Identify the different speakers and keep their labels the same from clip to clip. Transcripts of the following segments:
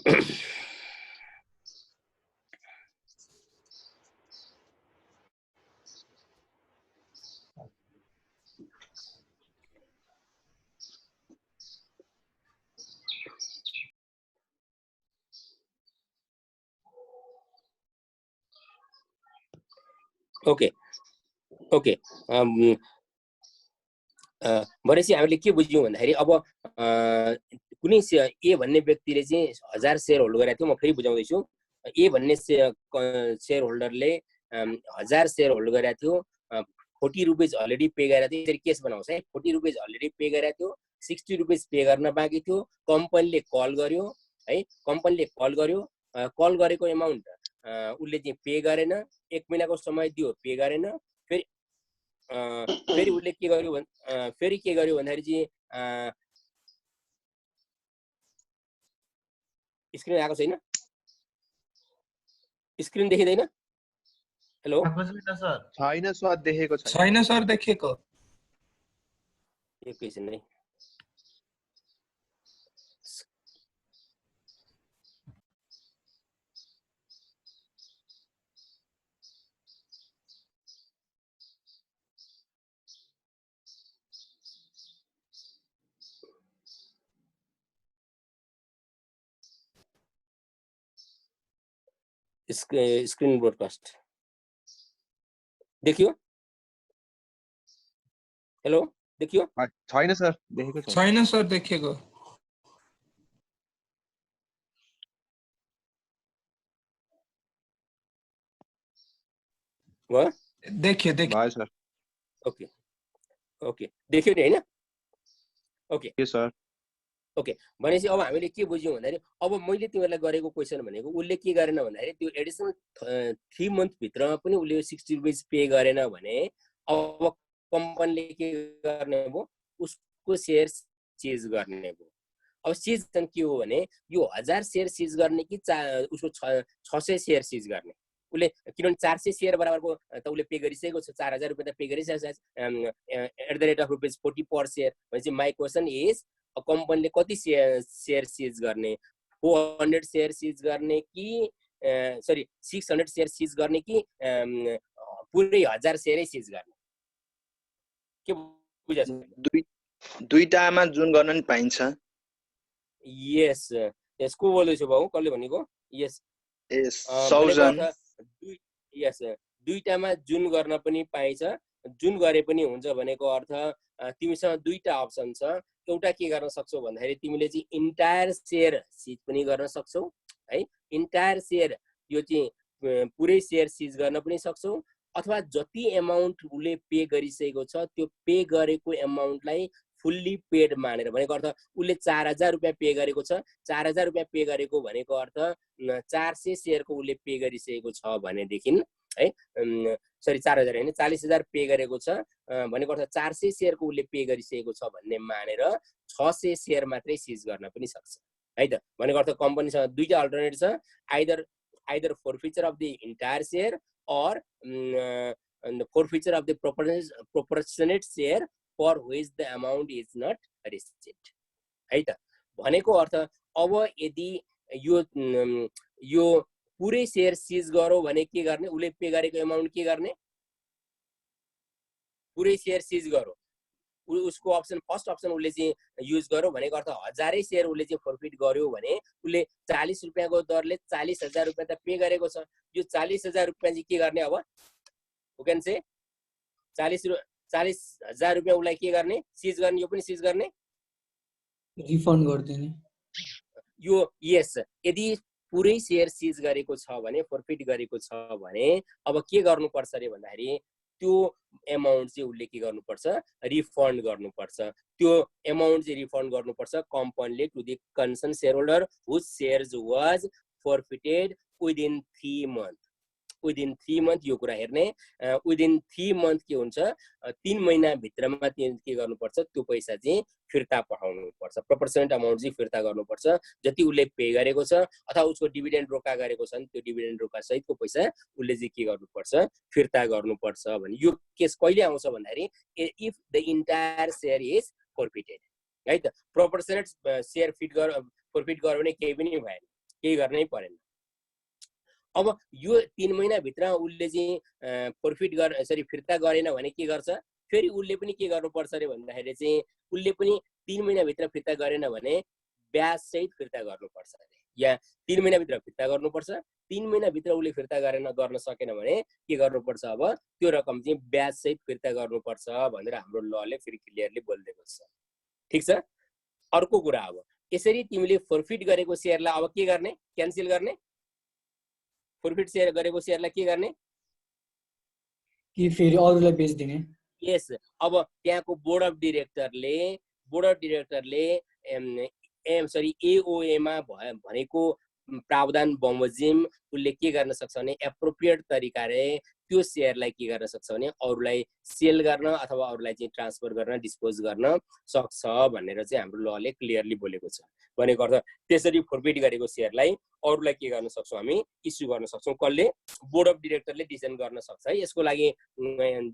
Speaker 1: Okay okay भनेपछि हामीले के बुझ्यौं भन्दाखेरि अब कुनै ए भन्ने व्यक्तिले चाहिँ 1000 शेयर होल्ड गरेको थियो। म फेरि बुझाउँदैछु। ए भन्ने शेयर होल्डरले 1000 शेयर होल्ड गरेको थियो। 40 रुपीज अलरेडी पे गरेको थियो। यसरी केस बनाउँछ है। 40 रुपीज अलरेडी पे गरेको थियो, 60 रुपीज पे गर्न बाँकी थियो। कम्पनीले कल गर्यो है, कम्पनीले कल गर्यो। कल गरेको एमाउन्ट उसले चाहिँ पे गरेन। 1 महिनाको समय दियो, पे गरेन। फेरि उसले के गर्यो भन्दाखेरि चाहिँ स्क्रिन आएको छैन? स्क्रिन देखिँदैन? हेलो,
Speaker 2: छैन सर, देखेको
Speaker 3: छैन सर, देखेको।
Speaker 1: एकैछिन है। स्क्रिन ब्रोडकास्ट देखियो? हेलो, देखियो?
Speaker 2: छैन सर, देखेको
Speaker 3: छैन सर, देखेको।
Speaker 1: भयो?
Speaker 3: देखियो
Speaker 2: भयो सर।
Speaker 1: ओके ओके, देखियो नि हैन? ओके
Speaker 2: के सर?
Speaker 1: ओके, भनेपछि अब हामीले के बुझ्यौं भन्दाखेरि अब मैले तिमीहरूलाई गरेको क्वेसन भनेको उसले के गरेन भन्दाखेरि त्यो एडिसनल 3 मन्थ भित्रमा पनि उसले 60 रुपीज पे गरेन भने अब कम्पनीले के गर्ने भयो? उसको शेयर सिज गर्ने भयो। अब सिज चाहिँ के हो भने यो 1000 शेयर सिज गर्ने कि उसको 600 शेयर सिज गर्ने? उसले किनभने 400 शेयर बराबरको त उसले पे गरिसकेको छ। 4000 रुपैयाँ त पे गरिसकेको छ at the rate of ₹40 per share. भनेपछि माई क्वेसन इज कम्पनीले कति शेयर सिज गर्ने? 400 शेयर सिज गर्ने कि सरी 600 शेयर सिज गर्ने कि पुरै 1000 शेयरै सिज गर्ने? के बुझ्छ?
Speaker 4: दुईटामा जुन गर्न नि पाइन्छ।
Speaker 1: यस यस, को बोल्दैछु बाबु? कसले भनेको? यस यस, दुईटामा जुन गर्न पनि पाइन्छ। जुन गरे पनि हुन्छ भनेको अर्थ तिमीसँग दुईटा अप्सन छ। एउटा के गर्न सक्छौ भन्दाखेरि तिमीले चाहिँ इन्टायर शेयर सिज पनि गर्न सक्छौ है। इन्टायर शेयर यो चाहिँ पुरै शेयर सिज गर्न पनि सक्छौ, अथवा जति एमाउन्ट उसले पे गरिसकेको छ त्यो पे गरेको एमाउन्टलाई फुल्ली पेड मानेर, भनेको अर्थ उसले 4000 रुपैयाँ पे गरेको छ। 4000 रुपैयाँ पे गरेको भनेको अर्थ 400 शेयरको उसले पे गरिसकेको छ भनेदेखि है, सरी 4000 हैन, 40000 पे गरेको छ भनेको अर्थ 400 शेयरको उसले पे गरिसकेको छ भन्ने मानेर 600 शेयर मात्रै सिज गर्न पनि सक्छ है त। भनेको अर्थ कम्पनीसँग दुईटा अल्टरनेट छ, either forfeiture of the entire share or forfeiture of the proportionate share for which the amount is not received है त। भनेको अर्थ अब यदि यो पुरै शेयर सिज गरौ भने के गर्ने? उसले पे गरेको एमाउन्ट के गर्ने? पुरै शेयर सिज गरौ, उसको अप्सन फर्स्ट अप्सन उसले चाहिँ युज गरौ भनेको अर्थ 1000 शेयर उसले चाहिँ फोरफिट गर्यो भने उसले 40 रुपैयाँको दरले 40000 रुपैयाँ त पे गरेको छ। यो 40000 रुपैयाँ चाहिँ के गर्ने? अब हु क्यान से 40,000 रुपैयाँ उसलाई के गर्ने? सिज गर्ने। यो पनि सिज गर्ने,
Speaker 5: रिफन्ड गर्दिने
Speaker 1: यो। यस, यदि पुरै शेयर सिज गरेको छ भने, फोरफिट गरेको छ भने अब के गर्नुपर्छ रे भन्दाखेरि त्यो एमाउन्ट चाहिँ उसले के गर्नुपर्छ? रिफन्ड गर्नुपर्छ। त्यो एमाउन्ट चाहिँ रिफन्ड गर्नुपर्छ कम्पनीले to the concern share holder whose shares was forfeited within 3 month. Within 3 month यो कुरा हेर्ने। विदिन 3 मन्थ के हुन्छ? 3 महिना भित्रमा के गर्नुपर्छ? त्यो पैसा चाहिँ फिर्ता पठाउनु पर्छ। प्रोपोर्सनेट अमाउन्ट चाहिँ फिर्ता गर्नुपर्छ जति उसले पे गरेको छ, अथवा उसको डिभिडेन्ड रोका गरेको छ नि त्यो डिभिडेन्ड रोका सहितको पैसा उसले चाहिँ के गर्नुपर्छ? फिर्ता गर्नुपर्छ भने यो केस कहिले आउँछ भन्दाखेरि if the entire share is forfeited है त। प्रोपोर्सनेट शेयर फोरफिट गर्यो भने केही पनि भएन, केही गर्नै परेन। अब यो 3 महिनाभित्र उसले चाहिँ फिर्ता गरेन भने के गर्छ, फेरि उसले पनि के गर्नुपर्छ अरे भन्दाखेरि चाहिँ उसले पनि 3 महिनाभित्र फिर्ता गरेन भने ब्याज सहित फिर्ता गर्नुपर्छ अरे, या 3 महिनाभित्र फिर्ता गर्नुपर्छ। 3 महिनाभित्र उसले फिर्ता गर्न सकेन भने के गर्नुपर्छ, अब त्यो रकम चाहिँ ब्याज सहित फिर्ता गर्नुपर्छ भनेर हाम्रो लले फेरि क्लियरली बोलिदिएको छ। ठिक छ। अर्को कुरा, अब यसरी तिमीले फोरफिट गरेको सेयरलाई अब के गर्ने, क्यान्सल गर्ने। फोरफिट सेयर गरेको सेयरलाई के गर्ने
Speaker 5: कि फेरि अरूलाई बेच्दिने।
Speaker 1: यस। अब त्यहाँको बोर्ड अफ डिरेक्टरले एओए मा भनेको प्रावधान बमोजिम उसले के गर्न सक्छ भने एप्रोप्रिएट तरिकाले त्यो सेयरलाई के गर्न सक्छ भने अरूलाई सेल गर्न अथवा अरूलाई चाहिँ ट्रान्सफर गर्न, डिस्पोज गर्न सक्छ भनेर चाहिँ हाम्रो लले क्लियरली बोलेको छ। भनेको अर्थ त्यसरी फोरफिट गरेको सेयरलाई अरूलाई के गर्न सक्छौँ, हामी इस्यु गर्न सक्छौँ। कसले? बोर्ड अफ डिरेक्टरले डिसिजन गर्न सक्छ है। यसको लागि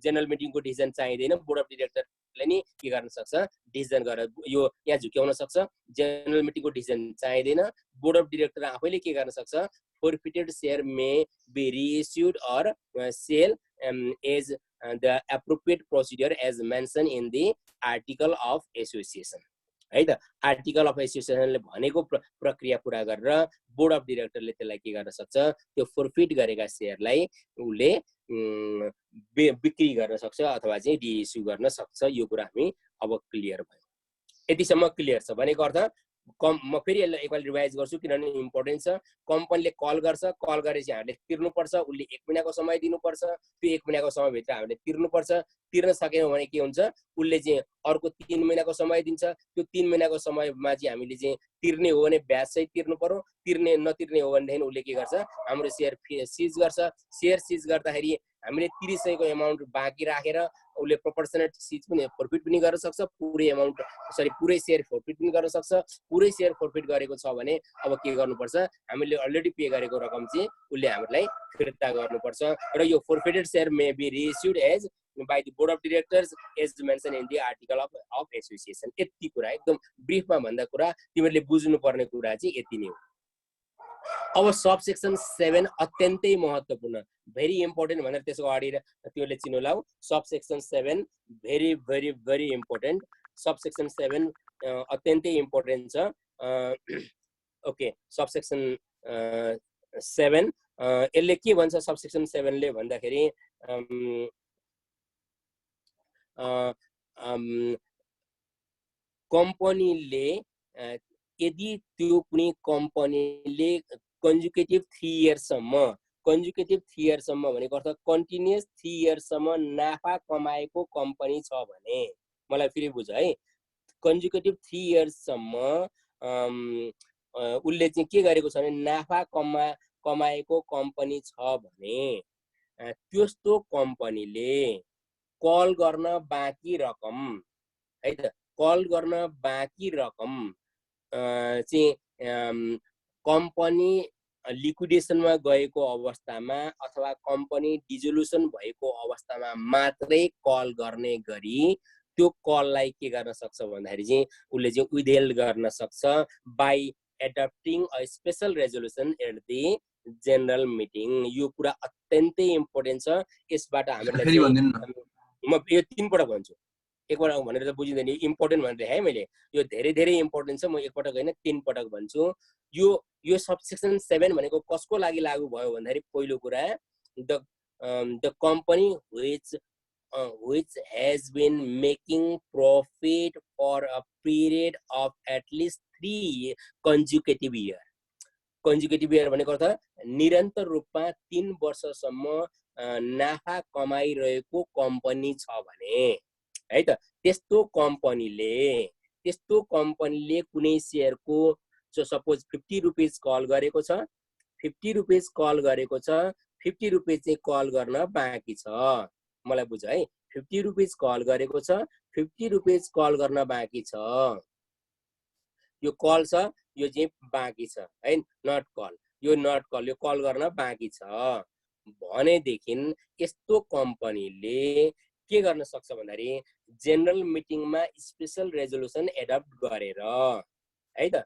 Speaker 1: जेनरल मिटिङको डिसिजन चाहिँदैन, बोर्ड अफ डिरेक्टरले नि के गर्न सक्छ, डिसिजन गरेर यो यहाँ झुक्याउन सक्छ। जेनरल मिटिङको डिसिजन चाहिँदैन, बोर्ड अफ डिरेक्टर आफैले के गर्न सक्छ, forfeited share may be reissued or sale as the appropriate procedure as mentioned in the article of association. है त, आर्टिकल अफ एसोसिएसनले भनेको प्रक्रिया पूरा गरेर बोर्ड अफ डिरेक्टरले त्यसलाई के गर्न सक्छ, त्यो फोरफिट गरेका सेयरलाई उसले बिक्री गर्न सक्छ अथवा चाहिँ रिइस्यु गर्न सक्छ। यो कुरा हामी अब क्लियर भयो। यतिसम्म क्लियर छ। भनेको अर्थ म फेरि यसलाई एकपल्ट रिभाइज गर्छु किनभने इम्पोर्टेन्ट छ। कम्पनीले कल गर्छ, कल गरेपछि हामीले तिर्नुपर्छ, उसले 1 महिनाको समय दिनुपर्छ। त्यो 1 महिनाको समयभित्र हामीले तिर्नुपर्छ। तिर्न सकेनौँ भने के हुन्छ, उसले चाहिँ अर्को 3 महिनाको समय दिन्छ। त्यो 3 महिनाको समयमा चाहिँ हामीले चाहिँ तिर्ने हो भने ब्याज सहित तिर्नु पर्यो। नतिर्ने हो भनेदेखि उसले के गर्छ, हाम्रो सेयर सिज गर्छ। सेयर सिज गर्दाखेरि हामीले तिरिसकेको एमाउन्ट बाँकी राखेर उसले प्रोपोर्सनेट सिज पनि फोरफिट पनि गर्न सक्छ, पुरै सेयर फोरफिट पनि गर्न सक्छ। पुरै सेयर फोरफिट गरेको छ भने अब के गर्नुपर्छ, हामीले अलरेडी पे गरेको रकम चाहिँ उसले हामीलाई फिर्ता गर्नुपर्छ। र यो forfeited share may be reissued as by the board of directors as mentioned in the article of association. यति कुरा एकदम ब्रिफमा भन्दा कुरा तिमीहरूले बुझ्नु पर्ने कुरा चाहिँ यति नै हो। अब सब सेक्सन 7 अत्यन्तै महत्त्वपूर्ण, भेरी इम्पोर्टेन्ट भनेर त्यसको अगाडि तिमीहरूले चिन्नु लाऊ। Sub section 7 very very very important. Sub section 7 अत्यन्तै इम्पोर्टेन्ट छ। ओके, सब सेक्सन 7 यसले के भन्छ, सब सेक्सन 7 ले भन्दाखेरि कम्पनीले यदि त्यो कुनै कम्पनीले कन्जुकेटिभ 3 इयर्ससम्म भनेको अर्थ कन्टिन्युअस 3 इयर्ससम्म नाफा कमाएको कम्पनी छ भने, मलाई फेरि बुझ है, कन्जुकेटिभ 3 इयर्ससम्म उसले चाहिँ के गरेको छ भने नाफा कमाएको कम्पनी छ भने त्यस्तो कम्पनीले कल गर्न बाँकी रकम, है त, कल गर्न बाँकी रकम चाहिँ कम्पनी लिक्विडेसनमा गएको अवस्थामा अथवा कम्पनी डिजोल्युसन भएको अवस्थामा मात्रै कल गर्ने गरी त्यो कललाई के गर्न सक्छ भन्दाखेरि चाहिँ उसले चाहिँ विथहेल्ड गर्न सक्छ by adopting a special resolution at the general meeting. यो कुरा अत्यन्तै इम्पोर्टेन्ट छ। यसबाट हामीलाई म यो 3 पटक भन्छु, एकपटक भनेर त बुझिँदैन, इम्पोर्टेन्ट भनेर है मैले, यो धेरै धेरै इम्पोर्टेन्ट छ। म एकपटक होइन 3 पटक भन्छु। यो सबसेक्सन 7 भनेको कसको लागि लागू भयो भन्दाखेरि पहिलो कुरा the company which has been making profit for a period of at least 3 consecutive years. consecutive year भनेको अर्थ निरन्तर रूपमा 3 वर्षसम्म नाफा कमाइरहेको कम्पनी छ भने, है त, त्यस्तो कम्पनीले कुनै सेयरको सपोज 50 रुपैयाँ कल गरेको छ, 50 रुपैयाँ कल गरेको छ, 50 रुपैयाँ चाहिँ कल गर्न बाँकी छ। मलाई बुझ है, 50 रुपैयाँ कल गरेको छ, 50 रुपैयाँ कल गर्न बाँकी छ। यो कल छ, यो चाहिँ बाँकी छ है, नट कल, यो नट कल, यो कल गर्न बाँकी छ भनेदेखि यस्तो कम्पनीले के गर्न सक्छ भन्दाखेरि जेनरल मिटिङमा स्पेशल रेजोल्युसन एडप्ट गरेर, है त,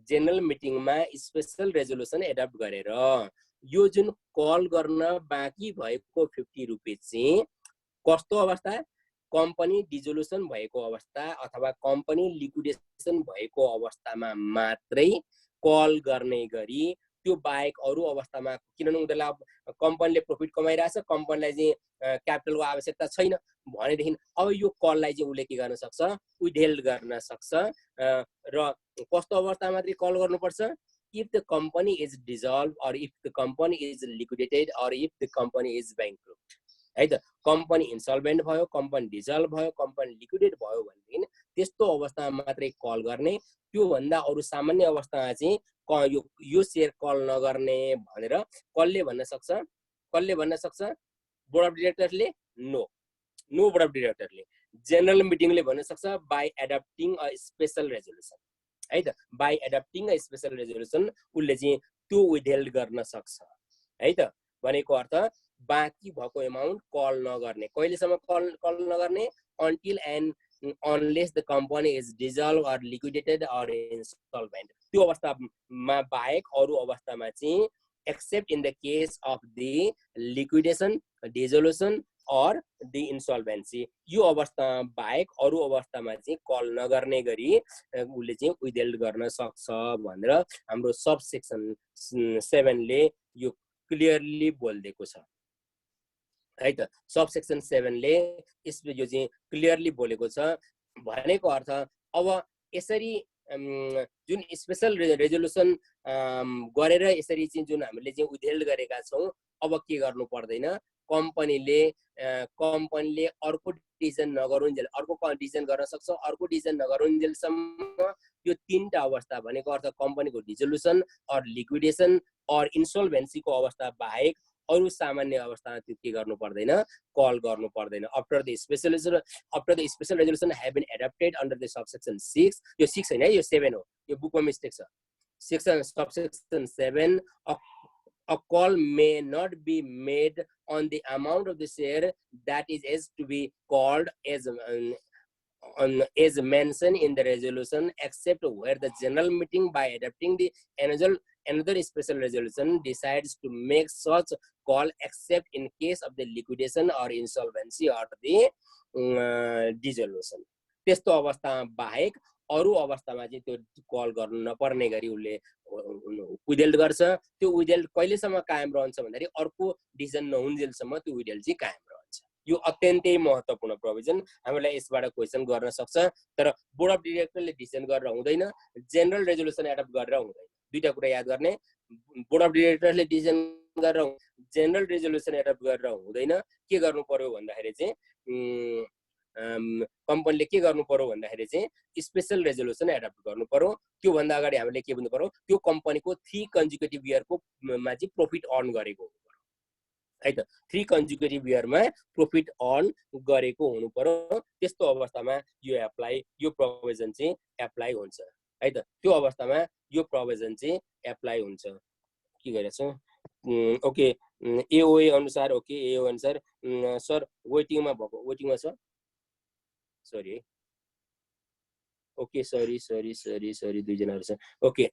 Speaker 1: जेनरल मिटिङमा स्पेशल रेजोल्युसन एडप्ट गरेर यो जुन कल गर्न बाँकी भएको 50 रुपियाँ चाहिँ कस्तो अवस्था, कम्पनी डिजोल्युसन भएको अवस्था अथवा कम्पनी लिक्विडेसन भएको अवस्थामा मात्रै कल गर्ने गरी त्यो बाहेक अरू अवस्थामा, किनभने उनीहरूलाई कम्पनीले प्रफिट कमाइरहेछ, कम्पनीलाई चाहिँ क्यापिटलको आवश्यकता छैन भनेदेखि अब यो कललाई चाहिँ उसले के गर्न सक्छ, विथहेल्ड गर्न सक्छ। र कस्तो अवस्था मात्रै कल गर्नुपर्छ, if the company is dissolved or if the company is liquidated or if the company is bankrupt, है त। कम्पनी इन्सल्भेन्ट भयो, कम्पनी डिजल्भ भयो, कम्पनी लिक्विडेट भयो भनेदेखि त्यस्तो अवस्थामा मात्रै कल गर्ने। त्यो भन्दा अरू सामान्य अवस्थामा चाहिँ यो शेयर कल नगर्ने भनेर कसले भन्न सक्छ, बोर्ड अफ डिरेक्टरले नो बोर्ड अफ डिरेक्टरले, जेनरल मिटिङले भन्न सक्छ by adopting a special resolution, है त। By adopting a special resolution उसले चाहिँ त्यो विथहेल्ड गर्न सक्छ, है त। भनेको अर्थ बाँकी भएको एमाउन्ट कल नगर्ने, कहिलेसम्म कल नगर्ने, until and unless the company is dissolved or liquidated or insolvent। त्यो अवस्थामा बाहेक अरू अवस्थामा चाहिँ except in the case of the liquidation, dissolution or the insolvency, यो अवस्था बाहेक अरू अवस्थामा चाहिँ कल नगर्ने गरी उसले चाहिँ विथहेल्ड गर्न सक्छ भनेर हाम्रो सब सेक्सन 7 ले यो क्लियरली बोलिदिएको छ, है त। सब सेक्सन 7 ले यो चाहिँ क्लियरली बोलेको छ। भनेको अर्थ अब यसरी जुन स्पेशल रेजोल्युसन गरेर यसरी चाहिँ जुन हामीले चाहिँ विथहेल्ड गरेका छौँ, अब के गर्नु पर्दैन, कम्पनीले अर्को डिसिजन नगरुन्जेल, अर्को डिसिजन गर्न सक्छ, अर्को डिसिजन नगरुन्जेलसम्म यो तीनटा अवस्था भनेको अर्थ कम्पनीको डिजोल्युसन अर लिक्विडेसन अर इन्सोल्भेन्सीको अवस्था बाहेक अरू सामान्य अवस्थामा त्यो के गर्नु पर्दैन, कल गर्नु पर्दैन। After the special resolution have been adopted under the subsection 6, यो 6 हैन, यो 7 हो, यो बुकमा मिस्टेक छ। Subsection 7, a call may not be made on the amount of the share that is to be called as mentioned in the resolution, except where the general meeting by adopting the another special resolution decides to make such call, except in case of the liquidation or insolvency or the dissolution। त्यस्तो अवस्थामा बाहेक अरू अवस्थामा चाहिँ त्यो call गर्नु नपर्ने गरी उसले विथहेल्ड गर्छ। त्यो विथहेल्ड कहिलेसम्म कायम रहन्छ भन्दाखेरि अर्को डिसिजन नहुन्जेलसम्म त्यो विथहेल्ड चाहिँ कायम रहन्छ। यो अत्यन्तै महत्त्वपूर्ण प्रोभिजन, हामीलाई यसबाट क्वेसन गर्न सक्छ। तर बोर्ड अफ डिरेक्टरले डिसिजन गरेर हुँदैन, जेनरल रेजोल्युसन एडप्ट गरेर हुँदैन। दुईटा कुरा याद गर्ने, बोर्ड अफ डिरेक्टरले डिसिजन गरेर, जेनरल रेजोल्युसन एडप्ट गरेर हुँदैन। के गर्नु पर्यो भन्दाखेरि चाहिँ कम्पनीले के गर्नु पर्यो भन्दाखेरि चाहिँ स्पेशल रेजोल्युसन एडप्ट गर्नु पर्यो। त्यो भन्दा अगाडि हामीले के भन्नु पर्यो, त्यो कम्पनीको 3 कन्जिक्युटिभ इयरको मा चाहिँ प्रॉफिट अर्न गरेको हुनु पर्यो, है त। 3 कन्जिक्युटिभ इयरमा प्रॉफिट अर्न गरेको हुनु पर्यो। त्यस्तो अवस्थामा यो प्रोभिजन चाहिँ एप्लाई हुन्छ, है त। त्यो अवस्थामा यो प्रोभिजन चाहिँ एप्लाई हुन्छ। के गरेछ, ओके, एओए अनुसार, ओके, एओ अनुसार सर वेटिङमा छ, सरी है, ओके, सरी दुईजनाहरू छ, ओके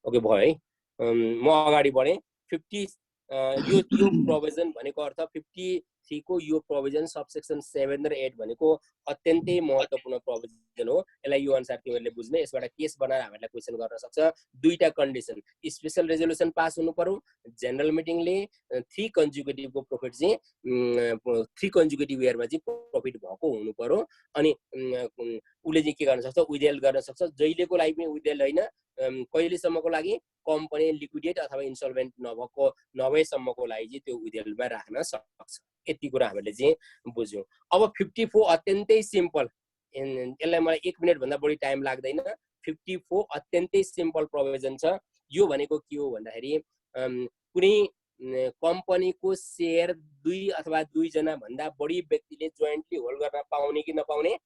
Speaker 1: भयो है। म अगाडि बढेँ। 50 यो प्रोभिजन भनेको अर्थ 53 को यो प्रोभिजन सबसेक्सन 7 र 8 भनेको अत्यन्तै महत्त्वपूर्ण प्रोभिजन हो। यसलाई यो अनुसार तिमीहरूले बुझ्ने, यसबाट केस बनाएर हामीलाई क्वेसन गर्न सक्छ। दुईटा कन्डिसन, स्पेशल रेजोल्युसन पास हुनु पर्यो, जेनरल मिटिङले 3 कन्जिक्युटिभको प्रॉफिट चाहिँ 3 कन्जिक्युटिभ इयरमा चाहिँ प्रॉफिट भएको हुनु पर्यो। अनि उसले चाहिँ के गर्न सक्छ, विथहेल्ड गर्न सक्छ। जहिलेको लागि पनि विथहेल्ड होइन, कहिलेसम्मको लागि, कम्पनी लिक्विडेट अथवा इन्सल्भेन्ट नभएसम्मको लागि चाहिँ त्यो विथहेल्डमा राख्न सक्छ। यति कुरा हामीले चाहिँ बुझ्यौँ। अब 54 अत्यन्तै सिम्पल, यसलाई मलाई 1 मिनट भन्दा बढी टाइम लाग्दैन। 54 अत्यन्तै सिम्पल प्रोभिजन छ। यो भनेको के हो भन्दाखेरि कुनै कम्पनीको शेयर 2 अथवा 2 जना भन्दा बढी व्यक्तिले जोइन्टली होल्ड गर्न पाउने कि नपाउने,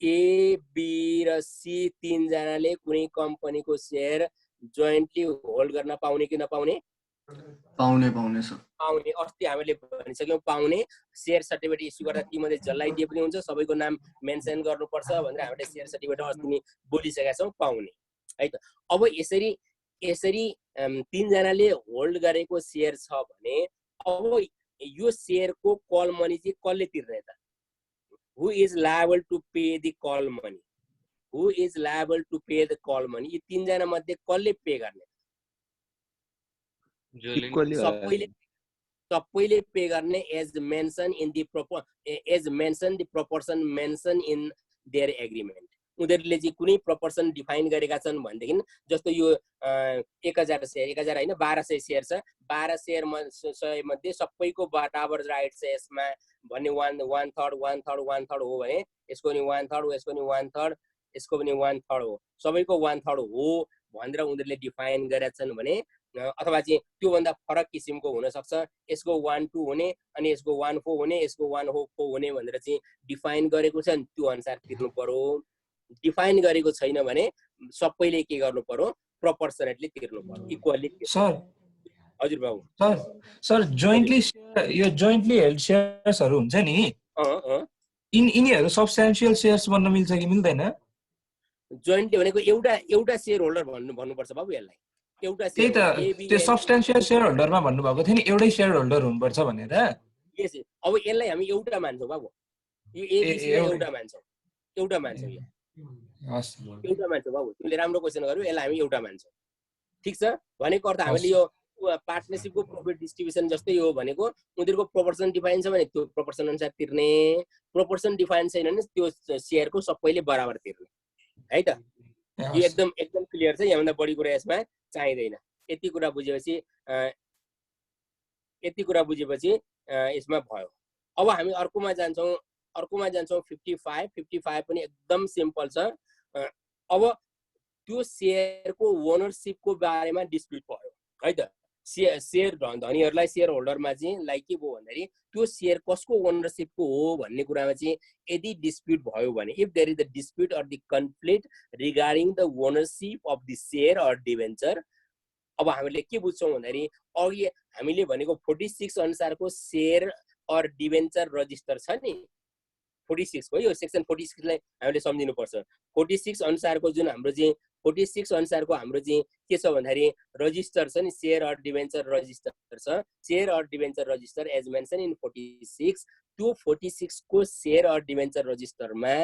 Speaker 1: ए, बी र सी 3 जनाले कुनै कम्पनीको शेयर जोइन्टली होल्ड गर्न पाउने कि नपाउने,
Speaker 6: पाउने सर,
Speaker 1: पाउने। अस्ति हामीले भनिसक्यौँ पाउने। शेयर सर्टिफिकेट इस्यु गर्दा तीमध्ये जसलाई दिए पनि हुन्छ, सबैको नाम मेन्सन गर्नुपर्छ भनेर हामीले शेयर सर्टिफिकेट अस्ति नै बोलिसकेका छौँ, पाउने, है त। अब यसरी तीनजनाले होल्ड गरेको सेयर छ भने अब यो सेयरको कल मनी चाहिँ कसले तिर्ने त? Who is liable to pay the call money? Who is liable to pay the call money? यी तीनजना मध्ये कसले पे गर्ने? सबैले पे गर्ने as mention in the proportion mention in their agreement. उनीहरूले चाहिँ कुनै प्रोपोर्सन डिफाइन गरेका छन् भनेदेखि जस्तो यो 1000 सेयर 1000 होइन 1200 सेयर छ, 12 सेयर 100 मध्ये सबैको बराबर राइट छ यसमा भन्ने 1/3 हो भने यसको पनि 1/3 यसको पनि 1/3 यसको पनि 1/3 हो, सबैको 1/3 हो भनेर उनीहरूले डिफाइन गरेका छन् भने अथवा चाहिँ त्योभन्दा फरक किसिमको हुनसक्छ, यसको 1/2 हुने अनि यसको 1/4 हुने यसको 1/4 हुने भनेर चाहिँ डिफाइन गरेको छ नि, त्यो अनुसार तिर्नु पर्यो। डिफाइन गरेको छैन भने सबैले के गर्नु पर्यो? प्रोपोर्सनेटली तिर्नु पर्यो, इक्वली।
Speaker 3: सर
Speaker 1: हजुर बाबु।
Speaker 3: सर जोइन्टली हेल्ड शेयर्सहरु हुन्छ नि, यिनीहरु सब्स्टेन्शियल शेयर्स बन्न मिल्छ कि मिल्दैन?
Speaker 1: जोइन्टली भनेको एउटा शेयर होल्डर भन्नुपर्छ बाबु यसलाई। एउटा
Speaker 3: त्यही त त्यो सब्स्टेन्शियल शेयर होल्डरमा भन्नु भएको थियो नि, एउटै शेयर होल्डर हुनुपर्छ भनेर।
Speaker 1: यस, अब यसलाई हामी एउटा मान्छौँ बाबु, यो एबीसी एउटा मान्छौँ, एउटा मान्छौँ यो।
Speaker 3: हस्,
Speaker 1: एउटा मान्छौँ बाबु, तिमीले राम्रो क्वेसन गर्यौ, यसलाई हामी एउटा मान्छौँ। ठिक छ, भनेको अर्थ हामीले यो पार्टनरशिपको प्रॉफिट डिस्ट्रिब्युसन जस्तै हो भनेको उनीहरुको प्रोपोर्सन डिफाइन छ भने त्यो प्रोपोर्सन अनुसार तिर्ने, प्रोपोर्सन डिफाइन छैन भने त्यो शेयरको सबैले बराबर तिर्ने, है त। यो एकदम क्लियर छ, यहाँभन्दा बढी कुरा यसमा चाहिँदैन। यति कुरा बुझेपछि यसमा भयो। अब हामी अर्कोमा जान्छौँ 55 पनि एकदम सिम्पल छ। अब त्यो शेयरको ओनरशिपको बारेमा डिस्प्युट भयो, है त। शेयर धनीहरूलाई शेयर होल्डरमा चाहिँ लाइक के भयो भन्दाखेरि त्यो शेयर कसको ओनरशिपको हो भन्ने कुरामा चाहिँ यदि डिस्प्युट भयो भने, if there is the dispute or the conflict regarding the ownership of the share or debenture, अब हामीले के बुझ्छौँ भन्दाखेरि अघि हामीले भनेको 46 अनुसारको शेयर अर डिभेन्चर रजिस्टर छ नि, 46 हो, यो सेक्सन 46 लाई हामीले सम्झिनु पर्छ। 46 अनुसारको जुन हाम्रो चाहिँ 46 अनुसारको हाम्रो चाहिँ के छ भन्दाखेरि रजिस्टर छ नि, शेयर अर डिभेन्चर रजिस्टर छ, share or debenture register as mention in 46। त्यो 46 को शेयर अर डिभेन्चर रजिस्टरमा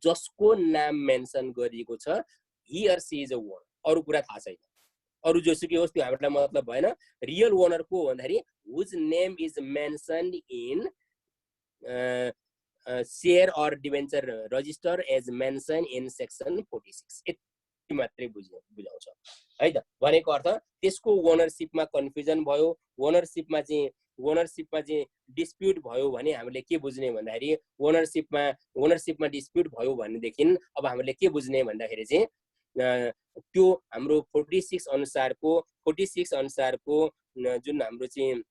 Speaker 1: जसको नाम मेन्सन गरिएको छ he or she is a owner, अरु कुरा थाहा छैन, अरु जोसुकै होस् त्यो हामीलाई मतलब भएन। रियल ओनर को भन्दाखेरि whose name is mentioned in share or debenture register as mention in section 46, यति मात्रै बुझाउँछ, है त। भनेको अर्थ त्यसको ओनरशिपमा कन्फ्युजन भयो, ओनरशिपमा चाहिँ डिस्प्युट भयो भने हामीले के बुझ्ने भन्दाखेरि ओनरशिपमा डिस्प्युट भयो भनेदेखि अब हामीले के बुझ्ने भन्दाखेरि चाहिँ त्यो हाम्रो 46 अनुसारको जुन हाम्रो चाहिँ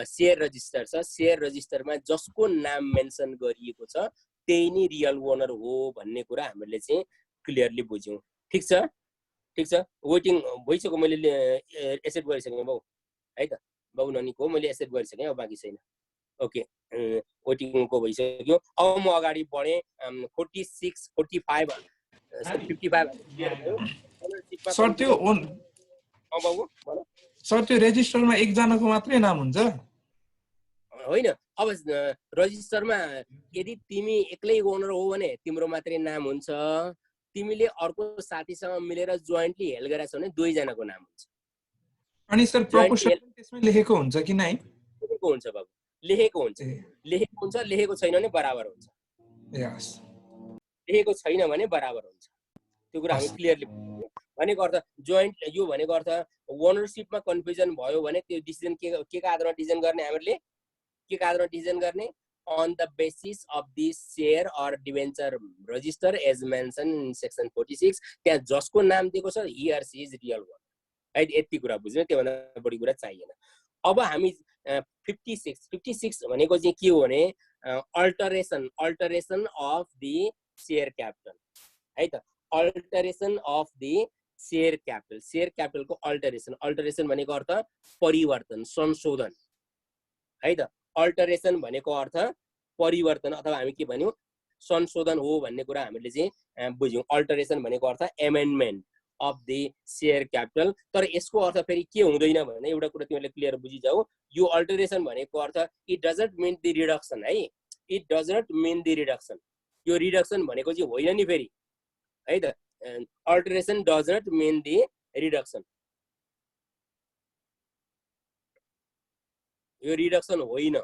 Speaker 1: शेयर रजिस्टर छ, शेयर रजिस्टरमा जसको नाम मेन्सन गरिएको छ त्यही नै रियल ओनर हो भन्ने कुरा हामीले चाहिँ क्लियरली बुझ्यौँ। ठिक छ, वेटिङ भइसक्यो, मैले एसेट गरिसकेँ बाउ, है त। बाउ ननीको मैले एसेट गरिसकेँ, अब बाँकी छैन। ओके, वेटिङको भइसक्यो। अब म अगाडि बढेँ 46 45
Speaker 3: सर त्यो सर त्यो रेजिस्टरमा एकजनाको मात्रै नाम हुन्छ
Speaker 1: होइन? अब रजिस्टरमा यदि तिमी एक्लै ओनर हो भने तिम्रो मात्रै नाम हुन्छ, तिमीले अर्को साथीसँग मिलेर जोइन्टली हेल्ड गरेका छौ भने दुईजनाको नाम हुन्छ।
Speaker 3: अनि सर प्रोपोर्सन त्यसमै लेखेको हुन्छ कि नै?
Speaker 1: लेखेको हुन्छ बाबु, लेखेको हुन्छ, लेखेको छैन भने बराबर हुन्छ।
Speaker 3: यस,
Speaker 1: लेखेको छैन भने बराबर हुन्छ, त्यो कुरा हामी क्लियरली भनेको अर्थ जोइन्ट यो भनेको अर्थ ओनरशिपमा कन्फ्युजन भयो भने त्यो डिसिजन के का आधारमा डिसिजन गर्ने, हामीले के का आधारमा डिसिजन गर्ने? on the basis of this share or debenture register as mentioned in section 46, त्यहाँ जसको नाम दिएको छ he or she is real one, है। यति कुरा बुझ्नु, त्योभन्दा बढी कुरा चाहिएन। अब हामी 56 भनेको चाहिँ के हो भने अल्टरेसन अफ द शेयर क्यापिटल, है त। अल्टरेसन अफ द शेयर क्यापिटलको अल्टरेसन भनेको अर्थ परिवर्तन, संशोधन, है त। अल्टरेसन भनेको अर्थ परिवर्तन, अथवा हामी के भन्यौँ संशोधन हो भन्ने कुरा हामीले चाहिँ बुझ्यौँ। अल्टरेसन भनेको अर्थ amendment of the share capital. तर यसको अर्थ फेरि के हुँदैन भने एउटा कुरा तिमीले क्लियर बुझिजाऊ, यो अल्टरेसन भनेको अर्थ it doesn't mean the reduction है, it doesn't mean the reduction. यो रिडक्सन भनेको चाहिँ होइन नि फेरि है त, alteration does not mean the reduction, यो रिडक्सन होइन।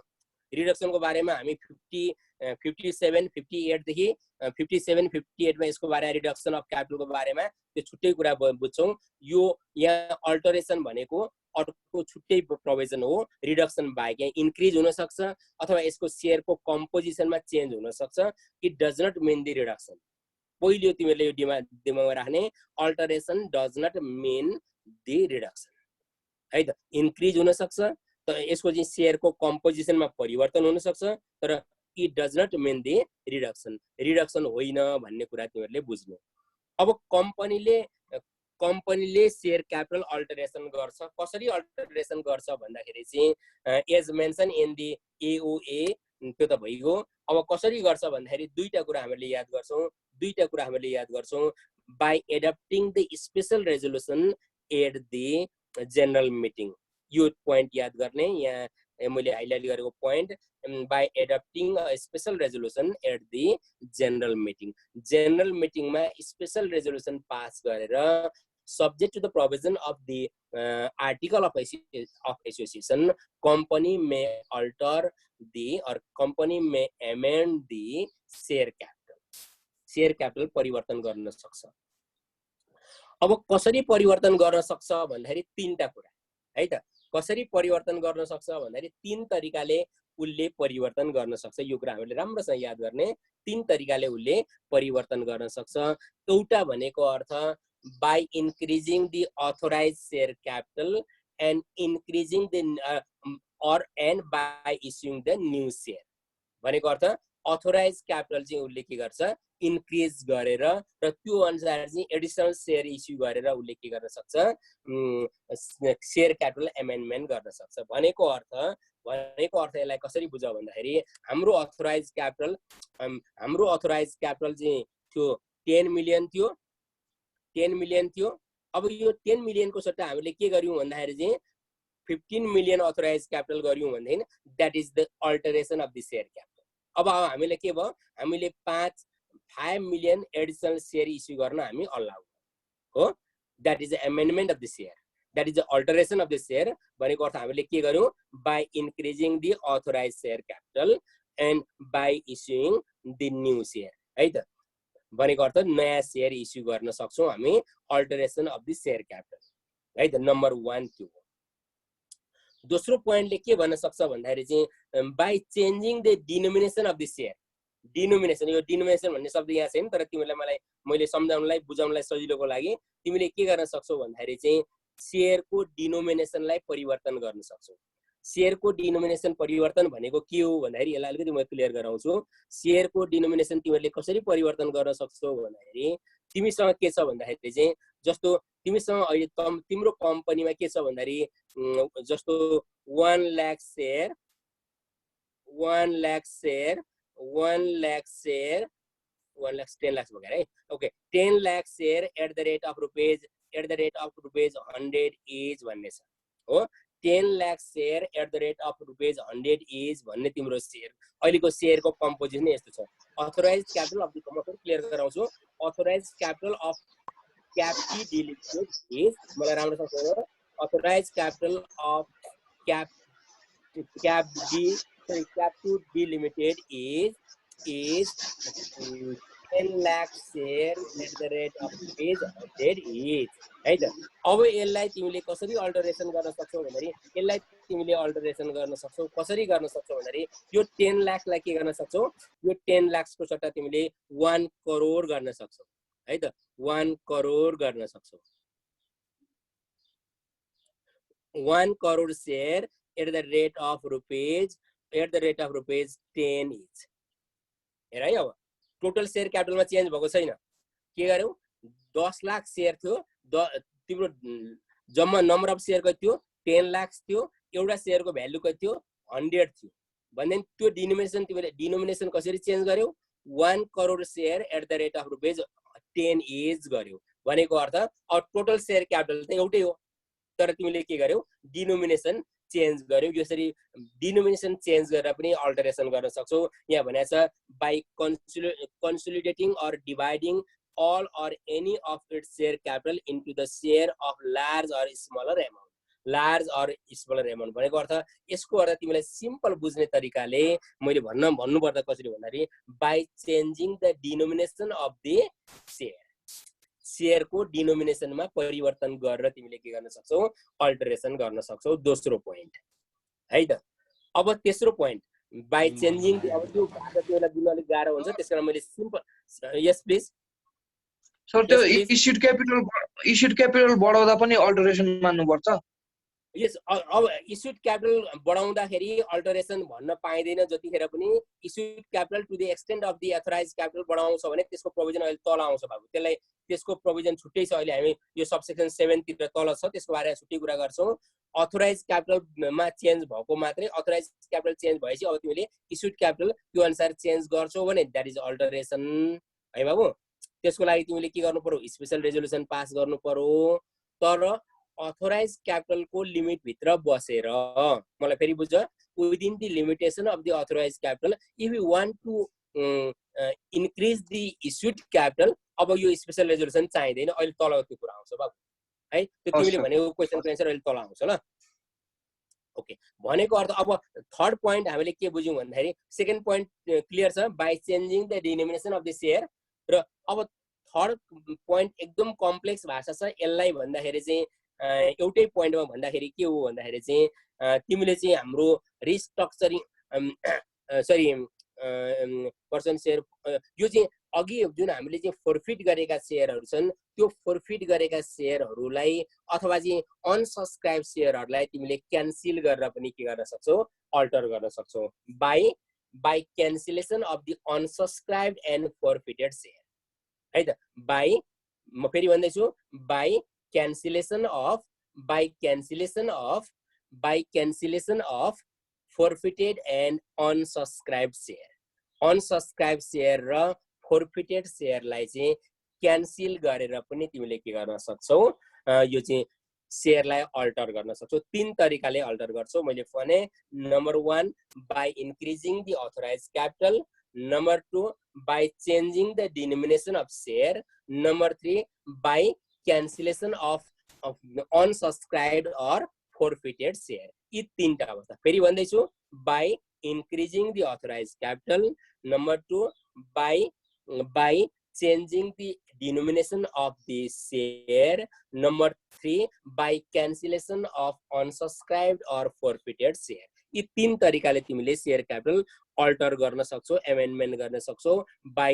Speaker 1: रिडक्सनको बारेमा हामी 57, 58 देखि 57, 58 मा यसको बारेमा रिडक्सन अफ क्यापिटलको बारेमा त्यो छुट्टै कुरा बुझ्छौँ। यो यहाँ अल्टरेसन भनेको अर्को छुट्टै प्रोभिजन हो। रिडक्सन बाहेक यहाँ इन्क्रिज हुन सक्छ अथवा यसको सेयरको कम्पोजिसनमा चेन्ज हुन सक्छ। It does not mean the reduction. पहिलो तिमीले यो दिमागमा राख्ने, alteration does not mean the reduction है त। इन्क्रिज हुन सक्छ तर यसको चाहिँ सेयरको कम्पोजिसनमा परिवर्तन हुन सक्छ, तर it does not mean the reduction, reduction होइन भन्ने कुरा तिमीहरूले बुझ्नु। अब कम्पनीले सेयर क्यापिटल अल्टरेसन गर्छ। कसरी अल्टरेसन गर्छ भन्दाखेरि चाहिँ as mention in the AOA त्यो त भइगयो। अब कसरी गर्छ भन्दाखेरि दुईटा कुरा हामीले याद गर्छौँ। By adopting the special resolution at the general meeting. यो पोइन्ट याद गर्ने, यहाँ मैले हाइलाइट गरेको point, by adopting a special resolution at the general meeting. General मिटिङमा स्पेशल रेजोल्युसन पास गरेर subject to the provision of the article of association company may alter the or company may amend the share capital. Share capital परिवर्तन गर्न सक्छ। अब कसरी परिवर्तन गर्न सक्छ भन्दाखेरि तीनटा कुरा है त। कसरी परिवर्तन गर्न सक्छ भन्दाखेरि तीन तरिकाले उले परिवर्तन गर्न सक्छ। यो कुरा हामीले राम्रोसँग याद गर्ने, तीन तरिकाले उले परिवर्तन गर्न सक्छ। एउटा भनेको अर्थ by increasing the authorized share capital and increasing the and by issuing the new share। भनेको अर्थ अथोराइज क्यापिटल चाहिँ उले के गर्छ, इन्क्रिज गरेर र त्यो अनुसार चाहिँ एडिसनल शेयर इस्यु गरेर उले के गर्न सक्छ, शेयर क्यापिटल एमेन्डमेन्ट गर्न सक्छ। भनेको अर्थ यसलाई कसरी बुझ भन्दाखेरि हाम्रो अथोराइज क्यापिटल चाहिँ थियो 10 मिलियन थियो। अब यो 10 मिलियनको सट्टा हामीले के गर्यौं भन्दाखेरि चाहिँ 15 मिलियन अथोराइज क्यापिटल गर्यौं भन्दैन, that is the alteration of the share capital. अब हामीले के भयो, हामीले 5 मिलियन एडिशनल शेयर इस्यु गर्न हामी अलाउ हो, that is the amendment of the share, that is the alteration of the share. भनेको अर्थ हामीले के गर्यौं, by increasing the authorise share capital and by issuing the new share है त। भनेको अर्थ नयाँ शेयर इस्यु गर्न सक्छौं हामी, अल्टरेसन अफ द शेयर क्यापिटल है त। नम्बर 1 त्यो हो। दोस्रो पोइन्टले के भन्न सक्छ भन्दाखेरि चाहिँ by changing the denomination of the share. Denomination, यो डिनोमिनेसन भन्ने शब्द यहाँ छैन, तर तिमीलाई मैले सम्झाउनलाई बुझाउनलाई सजिलोको लागि तिमीले के गर्न सक्छौ भन्दाखेरि चाहिँ शेयरको डिनोमिनेसनलाई परिवर्तन गर्न सक्छौ। शेयरको डिनोमिनेसन परिवर्तन भनेको के हो भन्दाखेरि यसलाई अलिकति म क्लियर गराउँछु। शेयरको डिनोमिनेसन तिमीले कसरी परिवर्तन गर्न सक्छौ भन्दाखेरि तिमीसँग के छ भन्दाखेरि चाहिँ जस्तो तिमीसँग अहिले तिम्रो कम्पनीमा के छ भन्दाखेरि जस्तो 1 लाख शेयर 1 लाख 10 लाख वगैरह है, okay 10 lakh share at the rate of rupees 100 is भन्ने छ हो। 10 lakh share at the rate of rupees 100 is भन्ने तिम्रो शेयर अहिलेको शेयरको कम्पोजिसन यस्तो छ। Authorise capital of the company clear गराउँछु। अथोराइज क्यापिटल अफ क्यापटी डी लिमिटेड इज, मलाई राम्रोसँग अथोराइज क्यापिटल अफ क्यापटी D limited is 10 lakh share at the rate of rupees 100 each है त। अब यसलाई तिमीले कसरी अल्टरेसन गर्न सक्छौ भन्दाखेरि यसलाई तिमीले अल्टरेसन गर्न सक्छौ। कसरी गर्न सक्छौ भन्दाखेरि यो 10 लाखलाई के गर्न सक्छौ, यो 10 लाखको सट्टा तिमीले 1 करोड गर्न सक्छौ है त। 1 करोड गर्न सक्छौ। 1 crore share at the rate of rupees 10 each हेर है। अब टोटल शेयर क्यापिटलमा चेन्ज भएको छैन। के गर्यौ, 10 लाख शेयर थियो, तिम्रो जम्मा नम्बर अफ शेयर कति थियो 10 लाख थियो, एउटा शेयरको भ्यालु कति थियो 100 थियो भन्दै त्यो डिनोमिनेसन तिमीले डिनोमिनेसन कसरी चेन्ज गर्यौ, 1 crore share at the rate of rupees 10 is गर्यो भनेको अर्थ अब टोटल सेयर क्यापिटल त एउटै हो तर तिमीले के गर्यौ डिनोमिनेसन चेन्ज गर्यौ यसरी डिनोमिनेसन चेन्ज गरेर पनि अल्टरेसन गर्न सक्छौ यहाँ भनेको छ by consolidating or dividing all or any of its share capital into the share of large or smaller amount. Large or smaller amount भनेको अर्थ यसको अर्थ तिमीलाई सिम्पल बुझ्ने तरिकाले मैले भन्नु पर्दा कसरी भन्दाखेरि by changing the denomination of the share को डिनोमिनेसनमा परिवर्तन गरेर तिमीले के गर्न सक्छौ अल्टरेसन गर्न सक्छौ दोस्रो पोइन्ट है त अब तेस्रो पोइन्ट बाइ चेन्जिङ अब त्यो तिमीलाई बुझ्न अलिक गाह्रो हुन्छ त्यसकारण मैले सिम्पल यस प्लिज
Speaker 2: सर त्यो इस्युड क्यापिटल बढाउँदा पनि अल्टरेसन मान्नुपर्छ
Speaker 1: यस अब इस्युड क्यापिटल बढाउँदाखेरि अल्टरेसन भन्न पाइदैन जतिखेर पनि issued capital to the extent of the authorise capital बढाउँछ भने त्यसको प्रोभिजन अहिले तल आउँछ बाबु त्यसलाई त्यसको प्रोभिजन छुट्टै छ अहिले हामी यो सबसेक्सन 7 तिर तल छ त्यसको बारेमा छुट्टै कुरा गर्छौं अथराइज क्यापिटलमा चेन्ज भएको मात्रै अथराइज क्यापिटल चेन्ज भएपछि अब तिमीले इस्युड क्यापिटल त्यो अनुसार चेन्ज गर्छौ भने दैट इज अल्टरेसन है बाबु त्यसको लागि तिमीले के गर्नु पर्यो स्पेशल रेजोल्युसन पास गर्नु पर्यो तर अथराइज क्यापिटल को लिमिट भित्र बसेर मलाई फेरि बुझ within the limitation of the authorise capital if you want to increase the issued capital अब यो स्पेशल रेजोल्युसन चाहिँदैन अहिले तल त्यो कुरा आउँछ बाबु है त्यो तिमीले भनेको क्वेशनको एन्सर अहिले तल आउँछ ल ओके भनेको अर्थ अब थर्ड पोइन्ट हामीले के बुझ्यौं भन्दाखेरि सेकेन्ड पोइन्ट क्लियर छ by changing the denomination of the share र अब थर्ड पोइन्ट एकदम कम्प्लेक्स भाषा छ यसलाई भन्दाखेरि चाहिँ एउटै पोइन्टमा भन्दाखेरि के हो भन्दाखेरि चाहिँ तिमीले चाहिँ हाम्रो रिस्ट्रक्चरिङ सरी पर्सन शेयर यो चाहिँ अघि जुन हामीले चाहिँ फोरफिट गरेका शेयरहरू छन् त्यो फोरफिट गरेका शेयरहरूलाई अथवा चाहिँ अनसब्स्क्राइब शेयरहरूलाई तिमीले क्यान्सल गरेर पनि के गर्न सक्छौ अल्टर गर्न सक्छौ by cancellation of the unsubscribed and forfeited share है त बाइ म फेरि भन्दैछु by cancellation of forfeited and unsubscribed share. Unsubscribed share र forfeited share लाई चाहिँ क्यान्सल गरेर पनि तिमीले के गर्न सक्छौ यो चाहिँ शेयर लाई अल्टर गर्न सक्छौ तीन तरिकाले अल्टर गर्छौ मैले भने number 1 by increasing the authorise capital number 2 by changing the denomination of share number 3 by cancellation of unsubscribed or forfeited share यी तीनटा अवस्था फेरि भन्दैछु by increasing the authorized capital number 2 by changing the denomination of the share number 3 by cancellation of unsubscribed or forfeited share यी तीन तरिकाले तिमीले share capital alter गर्न सक्छौ एमेन्डमेन्ट गर्न सक्छौ by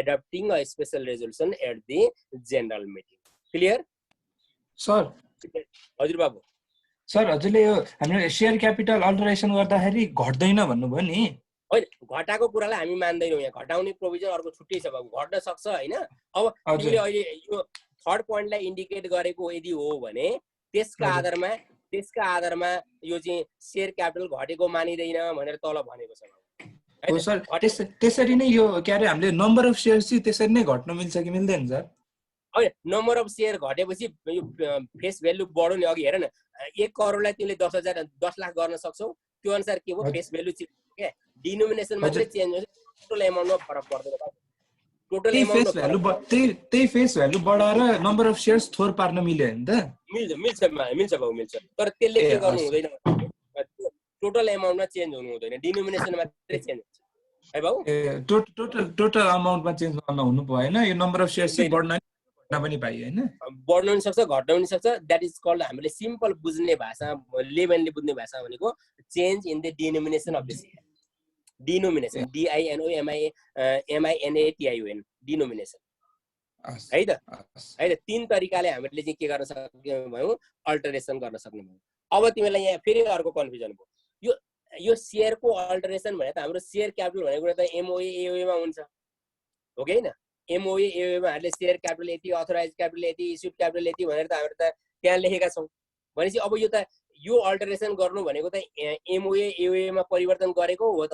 Speaker 1: adopting a special resolution at the general meeting clear
Speaker 3: sir
Speaker 1: हजुर बाबु
Speaker 3: सर हजुरले यो हाम्रो शेयर क्यापिटल अल्टरेसन गर्दाखेरि घट्दैन भन्नुभयो नि
Speaker 1: हैन घटाको कुरालाई हामी मान्दैनौं यहाँ घटाउने प्रोभिजन अर्को छुट्टै छ बाबु घट्न सक्छ हैन अब तिमीले अहिले यो थर्ड पोइन्टलाई इन्डिकेट गरेको यदि हो भने त्यसका आधारमा यो चाहिँ शेयर क्यापिटल घटेको मानिदैन भनेर तल भनेको छ
Speaker 3: हो सर त्यसरी नै यो के अरे हामीले नम्बर अफ शेयर्स चाहिँ त्यसरी नै घट्न मिल्छ कि मिल्दैन सर
Speaker 1: हैन नम्बर अफ शेयर घटेपछि यो फेस भ्यालु बढ्यो नि अघि हेर न 1 करोडलाई तिमीले 10 लाख गर्न सक्छौ त्यो अनुसार के हो फेस भ्यालु चेन्ज के डिनोमिनेसन मात्रै चेन्ज हुन्छ टोटल एमाउन्टमा फरक पर्दैन टोटल एमाउन्ट
Speaker 3: त्यही फेस भ्यालु बढाएर नम्बर अफ शेयर्स थोर पार्न मिल्यो हैन त
Speaker 1: मिल्छ बाबु मिल्छ तर त्यसले के गर्नु हुँदैन टोटल एमाउन्टमा चेन्ज हुनु हुँदैन डिनोमिनेसन मात्रै चेन्ज हुन्छ है बाबु
Speaker 3: टोटल अमाउन्टमा चेन्ज गर्न हुनु भएन यो नम्बर अफ शेयर्स चाहिँ बढ्न पनि पाइयो हैन
Speaker 1: बढ्न पनि सक्छ घट्न पनि सक्छ दैट इज कल्ड हामीले सिम्पल बुझ्ने भाषा लेमनले बुझ्ने भाषा भनेको change in the denomination of the share denomination DINOMINATION denomination है त तीन तरिकाले हामीले चाहिँ के गर्न सक्ने भयौ अल्टरेसन गर्न सक्ने भयौ अब तिमीलाई यहाँ फेरि अर्को कन्फ्युजन भयो यो शेयर को अल्टरेसन भने त हाम्रो शेयर क्यापिटल भनेको त MOA AOA मा हुन्छ हो कि हैन MOA AOA मा हामीले शेयर क्यापिटल यति अथराइज क्यापिटल यति इस्युड क्यापिटल यति भनेर त हाम्रो त त्यहाँ लेखेका छौं भनेपछि अब यो अल्टरेसन गर्नु भनेको त MOA AOA मा परिवर्तन गरेको हो त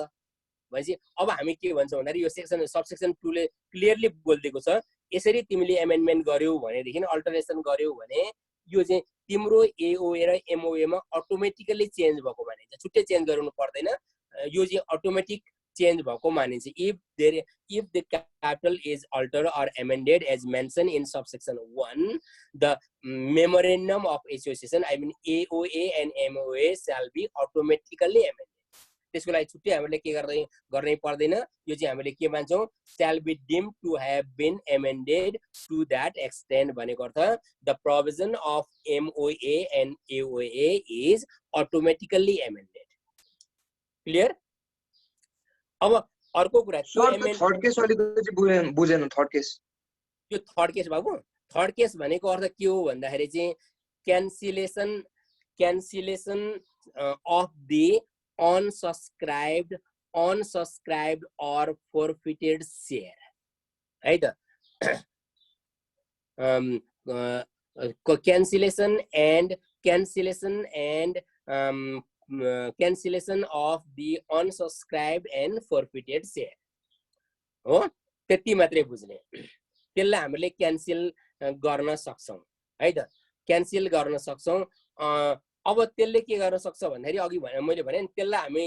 Speaker 1: भनेपछि अब हामी के भन्छौँ भन्दाखेरि यो सेक्सन सबसेक्सन 2 ले क्लियरली बोलिदिएको छ यसरी तिमीले एमेन्डमेन्ट गर्यौ भनेदेखि अल्टरेसन गर्यौ भने यो चाहिँ तिम्रो एओए र एमओए मा अटोमेटिकली चेन्ज भएको मानिन्छ छुट्टै चेन्ज गराउनु पर्दैन यो चाहिँ अटोमेटिक चेन्ज भएको मानिन्छ if the capital is altered or amended as mentioned in subsection 1 the memorandum of association I mean AOA and MOA shall be automatically amended त्यसको लागि छुट्टै हामीले के गर्नै पर्दैन यो चाहिँ हामीले के मान्छौं shall be deemed to have been amended to that extent भनेको अर्थ the provision of MOA and AOA is automatically amended clear अब अर्को कुरा
Speaker 2: थर्ड केस अलिकति बुझेन थर्ड केस
Speaker 1: यो थर्ड केस बाबु थर्ड केस भनेको अर्थ के हो भन्दाखेरि चाहिँ cancellation of the unsubscribed or forfeited share है त cancellation of the unsubscribed and forfeited share हो त्यति मात्रै बुझ्ने त्यसलाई हामीले क्यान्सल गर्न सक्छौं है त क्यान्सल गर्न सक्छौं अब त्यसले के गर्न सक्छ भन्दाखेरि अघि मैले भने त्यसलाई हामी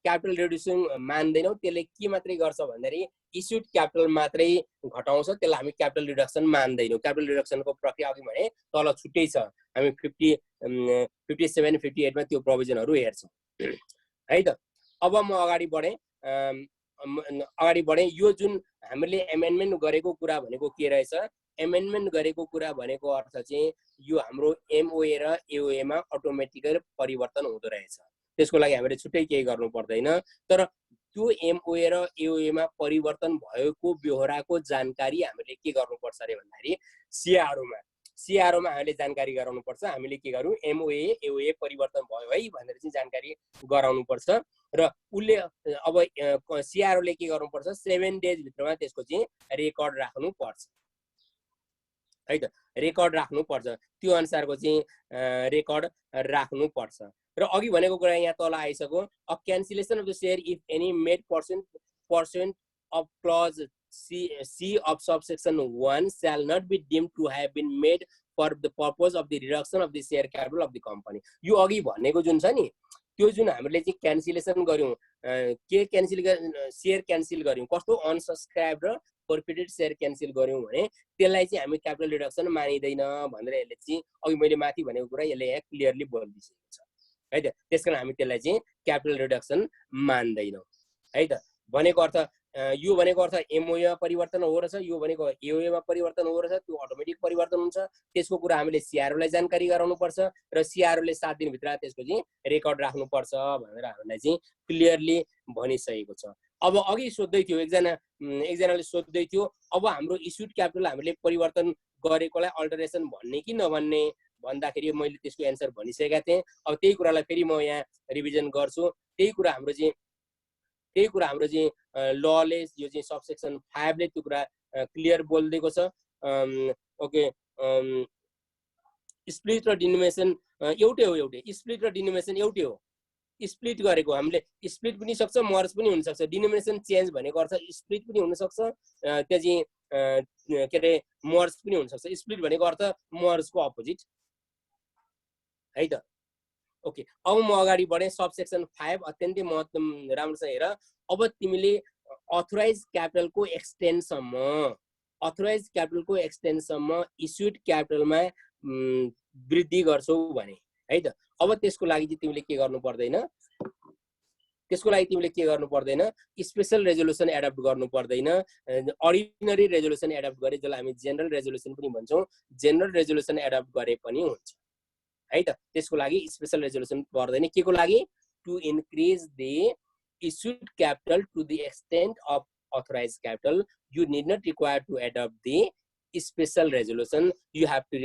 Speaker 1: क्यापिटल रिड्युसिङ मान्दैनौं त्यसले के मात्रै गर्छ भन्दाखेरि इस्युड क्यापिटल मात्रै घटाउँछ त्यसलाई हामी क्यापिटल रिडक्सन मान्दैनौं क्यापिटल रिडक्सनको प्रक्रिया अघि भने तल छुट्टै छ हामी 57 58 मा त्यो प्रोभिजनहरु हेर्छौं है त अब म अगाडि बढे यो जुन हामीले एमेन्डमेन्ट गरेको कुरा भनेको के रहेछ एमेन्डमेन्ट गरेको कुरा भनेको अर्थ चाहिँ यो हाम्रो एमओए र एओए मा अटोमेटिकली परिवर्तन हुँदो रहेछ त्यसको लागि हामीले छुट्टै केही गर्नु पर्दैन तर त्यो एमओए र एओए मा परिवर्तन भएको ब्यहोराको जानकारी हामीले के गर्नुपर्छ रे भन्दाखेरि सीआरओ मा हामीले जानकारी गराउनु पर्छ हामीले के गरौँ एमओए एओए परिवर्तन भयो है भनेर चाहिँ जानकारी गराउनु पर्छ र उले अब सीआरओ ले के गर्नु पर्छ 7 डेज भित्रमा त्यसको चाहिँ रेकर्ड राख्नु पर्छ है त रेकर्ड राख्नु पर्छ त्यो अनुसारको चाहिँ रेकर्ड राख्नु पर्छ र अघि भनेको कुरा यहाँ तल आइसक्यो a cancellation of the share if any made percent of clause C of subsection 1 shall not be deemed to have been made for the purpose of the reduction of the share capital of the company यो अघि भनेको जुन छ नि त्यो जुन हामीले चाहिँ क्यान्सलेसन गर्यौं के शेयर क्यान्सल गर्यौं कस्तो अनसब्स्क्राइब र forfeited शेयर क्यान्सल गर्यौं भने त्यसलाई चाहिँ हामी क्यापिटल रिडक्सन मानिदैन भनेर यसले चाहिँ अघि मैले माथि भनेको कुरा यसले यहाँ क्लियरली बोलिदिएको छ है त त्यसकारण हामी त्यसलाई चाहिँ क्यापिटल रिडक्सन मान्दैनौं है त भनेको अर्थ यो भनेको अर्थ एमओए मा परिवर्तन हो रहेछ यो भनेको एओए मा परिवर्तन हो रहेछ त्यो अटोमेटिक परिवर्तन हुन्छ त्यसको कुरा हामीले सीआरओ लाई जानकारी गराउनु पर्छ र सीआरओ ले 7 दिन भित्र त्यसको चाहिँ रेकर्ड राख्नु पर्छ भनेर हामीलाई चाहिँ क्लियरली भनिसकेको छ अब अघि सोध्दै थियो एकजनाले सोध्दै थियो अब हाम्रो इस्युड क्यापिटल हामीले परिवर्तन गरेकोलाई अल्टरेसन भन्ने कि नभन्ने भन्दाखेरि मैले त्यसको एन्सर भनिसकेका थिएँ अब त्यही कुरालाई फेरि म यहाँ रिभिजन गर्छु त्यही कुरा हाम्रो चाहिँ लले यो चाहिँ सबसेक्सन 5 ले त्यो कुरा क्लियर बोलिदिएको छ ओके स्प्लिट र डिनोमिनेसन एउटै हो स्प्लिट र डिनोमिनेसन एउटै हो स्प्लिट गरेको हामीले स्प्लिट पनि सक्छ मर्ज पनि हुन सक्छ डिनोमिनेसन चेन्ज भनेको अर्थ स्प्लिट पनि हुन सक्छ त्यो चाहिँ के रे मर्ज पनि हुन सक्छ स्प्लिट भनेको अर्थ मर्जको अपोजिट है त ओके अब म अगाडि बढे सबसेक्सन 5 अत्यन्तै महत्त्वपूर्ण राम्रोसँग हेर अब तिमीले अथराइज क्यापिटलको एक्सटेन्सम्म इस्युड क्यापिटलमा वृद्धि गर्छौ भने है त अब त्यसको लागि चाहिँ तिमीले के गर्नु पर्दैन स्पेशल रेजोल्युसन एडप्ट गर्नु पर्दैन अर्डिनरी रेजोल्युसन एडप्ट गरे जसलाई हामी जेनरल रेजोल्युसन पनि भन्छौं जेनरल रेजोल्युसन एडप्ट गरे पनि हुन्छ है त त्यसको लागि स्पेशल रेजोल्युसन पर्दैन केको लागि to increase the issued capital to the extent of authorized capital you need not require to adopt the special resolution you have to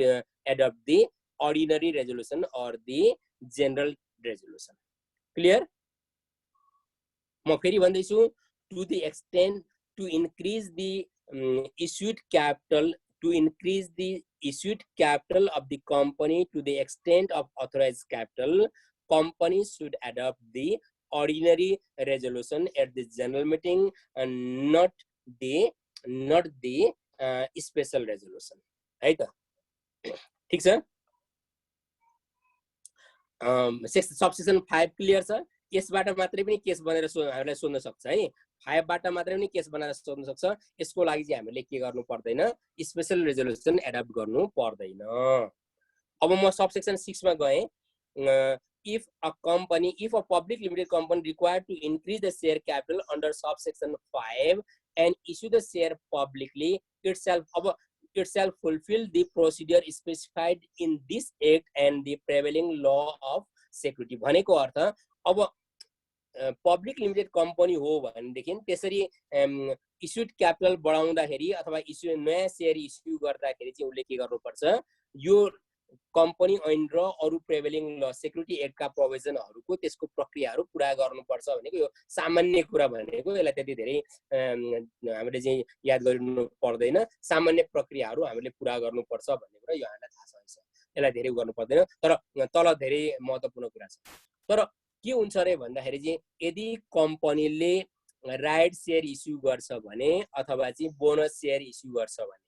Speaker 1: adopt the ordinary resolution or the general resolution clear म फेरि भन्दैछु to the extent to increase the issued capital of the company to the extent of authorized capital companies should adopt the ordinary resolution at the general meeting and not the special resolution है त ठीक छ subsection 5 clear छ यसबाट मात्रै पनि case बनेर हामीलाई सोध्न सक्छ है 5 बाट मात्रै पनि केस बनाएर सोध्न सक्छ यसको लागि चाहिँ हामीले के गर्नु पर्दैन स्पेशल रेजोल्युसन एडप्ट गर्नु पर्दैन अब म सबसेक्सन 6 मा गए if a public limited company required to increase the share capital under subsection 5 and issue the share publicly itself fulfill the procedure specified in this act and the prevailing law of security भनेको अर्थ अब public limited company हो भनेदेखि त्यसरी issued capital बढाउँदाखेरि अथवा नयाँ share issue गर्दाखेरि चाहिँ उले के गर्नुपर्छ यो कम्पनी ऐन र अरु प्रिभेलिङ ल सेक्युरिटी एक्टका प्रोभिजनहरुको त्यसको प्रक्रियाहरु पूरा गर्नुपर्छ भनेको यो सामान्य कुरा भनेको यसलाई त्यति धेरै हामीले चाहिँ याद गरिनु पर्दैन सामान्य प्रक्रियाहरु हामीले पूरा गर्नुपर्छ भन्ने कुरा यो हामीलाई थाहा छ यसलाई धेरै गर्नु पर्दैन तर तल धेरै महत्त्वपूर्ण कुरा छ तर के हुन्छ रे भन्दाखेरि चाहिँ यदि कम्पनीले राइट शेयर इस्यु गर्छ भने अथवा चाहिँ बोनस शेयर इस्यु गर्छ भने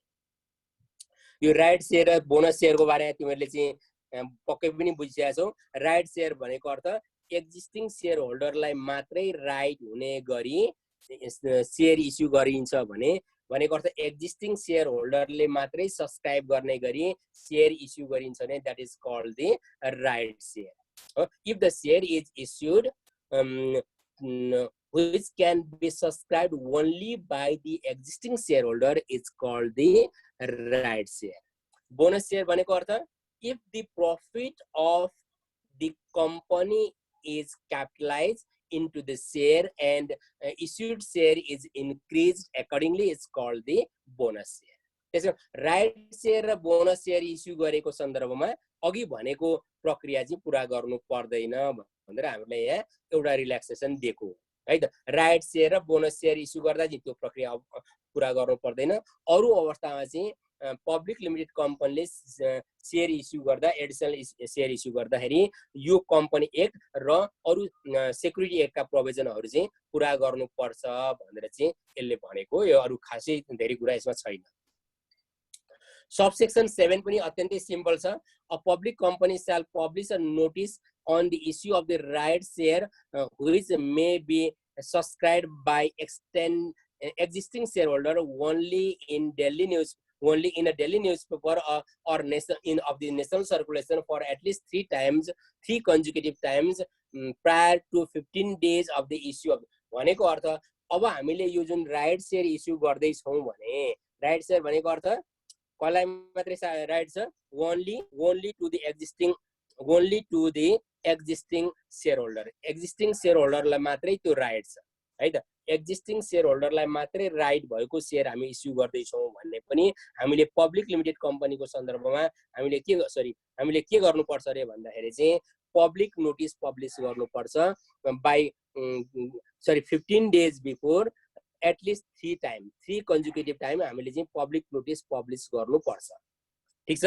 Speaker 1: यो राइट शेयर र बोनस शेयरको बारेमा तिमीहरुले चाहिँ पक्कै पनि बुझिसकेका छौ राइट शेयर भनेको अर्थ एक्जिस्टिङ शेयर होल्डरलाई मात्रै राइट हुने गरी शेयर इस्यु गरिन्छ भने भनेको अर्थ एक्जिस्टिङ शेयर होल्डरले मात्रै सब्स्क्राइब गर्ने गरी शेयर इस्यु गरिन्छ भने that is called the right share if the share is issued which can be subscribed only by the existing shareholder is called the right share. Bonus share भनेको अर्थ if the profit of the company is capitalized into the share and issued share is increased accordingly is called the bonus share. त्यसो right share र bonus share issue गरेको सन्दर्भमा अघि भनेको प्रक्रिया चाहिँ पूरा गर्नु पर्दैन भनेर हामीले यहाँ एउटा रिल्याक्सेसन दिएको है त राइट शेयर र बोनस शेयर इस्यु गर्दा चाहिँ त्यो प्रक्रिया पूरा गर्नु पर्दैन अरु अवस्थामा चाहिँ पब्लिक लिमिटेड कम्पनीले शेयर इस्यु गर्दा एडिशनल शेयर इस्यु गर्दाखेरि यो कम्पनी एक्ट र अरु सेक्युरिटी एक्टका प्रोभिजनहरु चाहिँ पूरा गर्नु पर्छ भनेर चाहिँ यसले भनेको यो अरु खासै धेरै कुरा यसमा छैन Subsection 7 पनि अत्यन्तै सिम्पल छ a public company shall publish a notice on the issue of the right share which may be subscribed by existing shareholder only in a daily newspaper or of the national circulation for at least 3 consecutive times prior to 15 days of the issue of भनेको अर्थ अब हामीले यो जुन right share issue गर्दै छौं भने right share भनेको अर्थ कसलाई मात्रै राइट छ only to the existing shareholder लाई मात्रै त्यो राइट छ है त एक्जिस्टिङ शेयरहोल्डरलाई मात्रै राइट भएको शेयर हामी इस्यु गर्दै छौं भन्ने पनि हामीले पब्लिक लिमिटेड कम्पनीको सन्दर्भमा हामीले के गर्नु पर्छ रे भन्दाखेरि चाहिँ पब्लिक नोटिस पब्लिश गर्नु पर्छ by 15 days before at least 3 consecutive time हामीले चाहिँ पब्लिक नोटिस पब्लिश गर्नु पर्छ ठीक छ